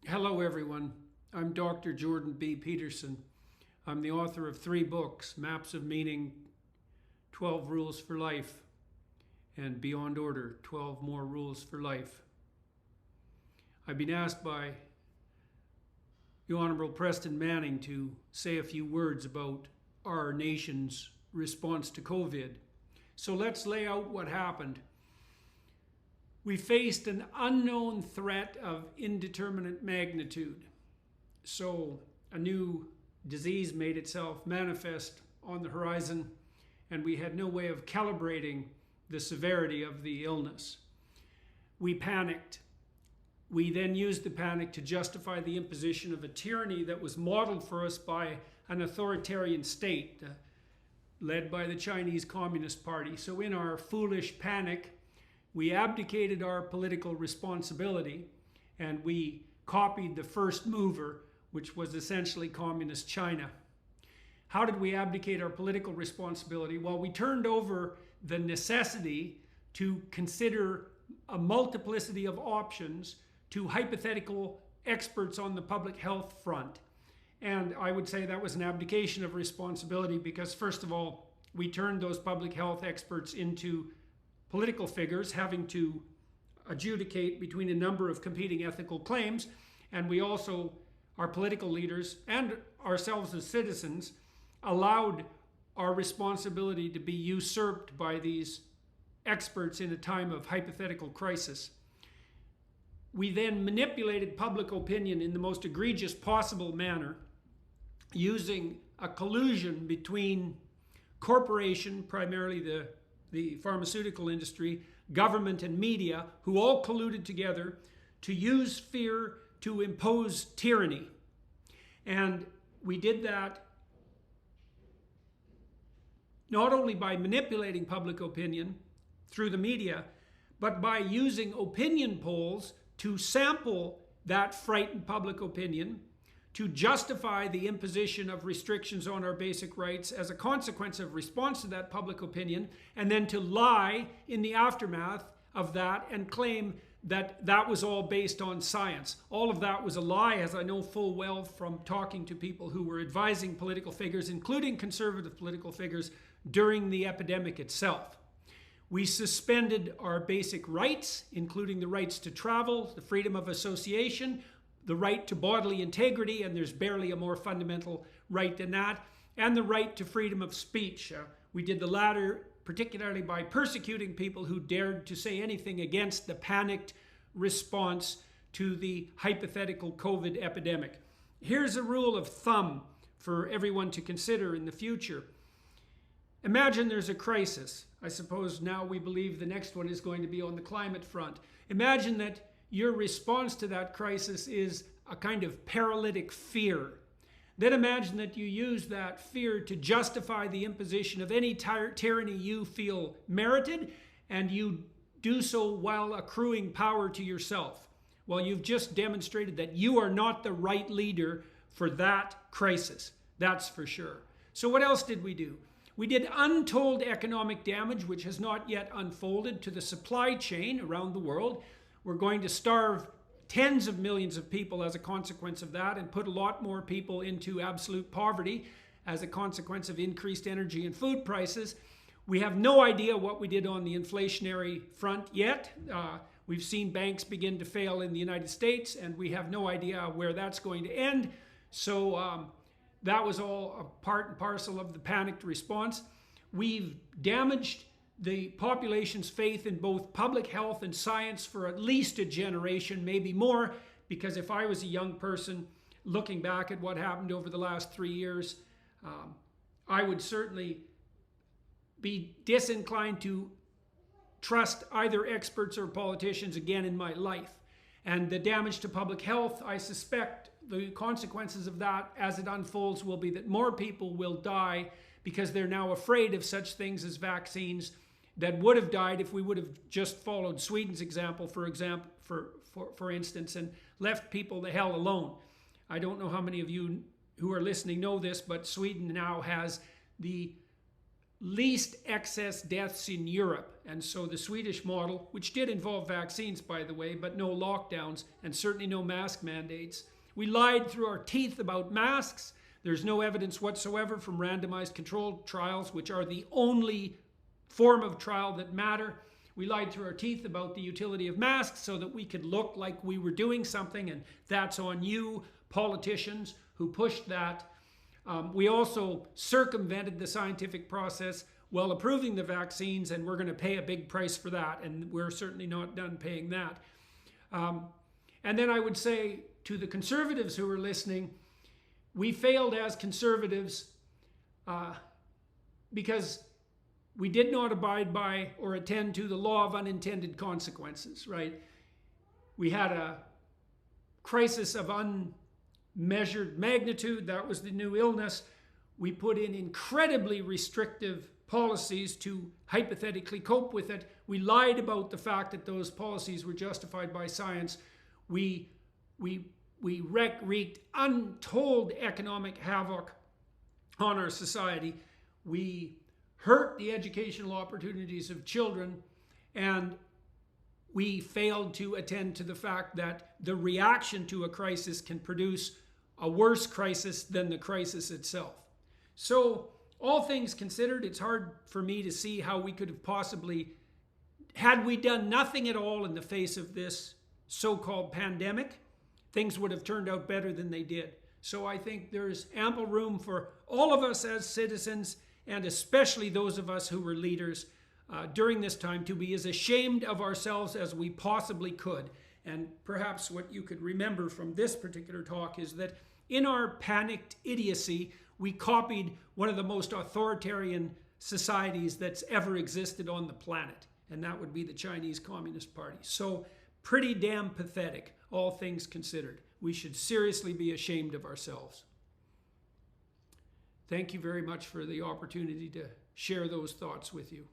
Hello, everyone. I'm Dr. Jordan B. Peterson. I'm the author of 3 books, Maps of Meaning, 12 Rules for Life, and Beyond Order, 12 More Rules for Life. I've been asked by the Honorable Preston Manning to say a few words about our nation's response to COVID. So let's lay out what happened. We faced an unknown threat of indeterminate magnitude. So a new disease made itself manifest on the horizon, and we had no way of calibrating the severity of the illness. We panicked. We then used the panic to justify the imposition of a tyranny that was modeled for us by an authoritarian state led by the Chinese Communist Party. So in our foolish panic, we abdicated our political responsibility and we copied the first mover, which was essentially Communist China. How did we abdicate our political responsibility? Well, we turned over the necessity to consider a multiplicity of options to hypothetical experts on the public health front. And I would say that was an abdication of responsibility because, first of all, we turned those public health experts into political figures having to adjudicate between a number of competing ethical claims, and we also, our political leaders and ourselves as citizens, allowed our responsibility to be usurped by these experts in a time of hypothetical crisis. We then manipulated public opinion in the most egregious possible manner, using a collusion between corporation, primarily the pharmaceutical industry, government and media, who all colluded together to use fear to impose tyranny. And we did that not only by manipulating public opinion through the media, but by using opinion polls to sample that frightened public opinion to justify the imposition of restrictions on our basic rights as a consequence of response to that public opinion, and then to lie in the aftermath of that and claim that that was all based on science. All of that was a lie, as I know full well from talking to people who were advising political figures, including conservative political figures, during the epidemic itself. We suspended our basic rights, including the rights to travel, the freedom of association, the right to bodily integrity, and there's barely a more fundamental right than that, and the right to freedom of speech. We did the latter particularly by persecuting people who dared to say anything against the panicked response to the hypothetical COVID epidemic. Here's a rule of thumb for everyone to consider in the future. Imagine there's a crisis. I suppose now we believe the next one is going to be on the climate front. Imagine that your response to that crisis is a kind of paralytic fear. Then imagine that you use that fear to justify the imposition of any tyranny you feel merited, and you do so while accruing power to yourself. Well, you've just demonstrated that you are not the right leader for that crisis. That's for sure. So what else did we do? We did untold economic damage, which has not yet unfolded, to the supply chain around the world. We're going to starve tens of millions of people as a consequence of that, and put a lot more people into absolute poverty as a consequence of increased energy and food prices. We have no idea what we did on the inflationary front yet. We've seen banks begin to fail in the United States, and we have no idea where that's going to end. So that was all a part and parcel of the panicked response. We've damaged the population's faith in both public health and science for at least a generation, maybe more, because if I was a young person looking back at what happened over the last 3 years, I would certainly be disinclined to trust either experts or politicians again in my life. And the damage to public health, I suspect the consequences of that as it unfolds will be that more people will die because they're now afraid of such things as vaccines that would have died if we would have just followed Sweden's example, for instance, and left people the hell alone. I don't know how many of you who are listening know this, but Sweden now has the least excess deaths in Europe. And so the Swedish model, which did involve vaccines, by the way, but no lockdowns and certainly no mask mandates. We lied through our teeth about masks. There's no evidence whatsoever from randomized controlled trials, which are the only form of trial that matter. We lied through our teeth about the utility of masks so that we could look like we were doing something, and that's on you, politicians, who pushed that. We also circumvented the scientific process while approving the vaccines, and we're going to pay a big price for that, and we're certainly not done paying that. And then I would say to the conservatives who are listening, we failed as conservatives because we did not abide by or attend to the law of unintended consequences, right? We had a crisis of unmeasured magnitude. That was the new illness. We put in incredibly restrictive policies to hypothetically cope with it. We lied about the fact that those policies were justified by science. We wreaked untold economic havoc on our society. We hurt the educational opportunities of children, and we failed to attend to the fact that the reaction to a crisis can produce a worse crisis than the crisis itself. So, all things considered, it's hard for me to see how we could have possibly, had we done nothing at all in the face of this so-called pandemic, things would have turned out better than they did. So I think there's ample room for all of us as citizens, and especially those of us who were leaders during this time, to be as ashamed of ourselves as we possibly could. And perhaps what you could remember from this particular talk is that in our panicked idiocy, we copied one of the most authoritarian societies that's ever existed on the planet, and that would be the Chinese Communist Party. So pretty damn pathetic, all things considered. We should seriously be ashamed of ourselves. Thank you very much for the opportunity to share those thoughts with you.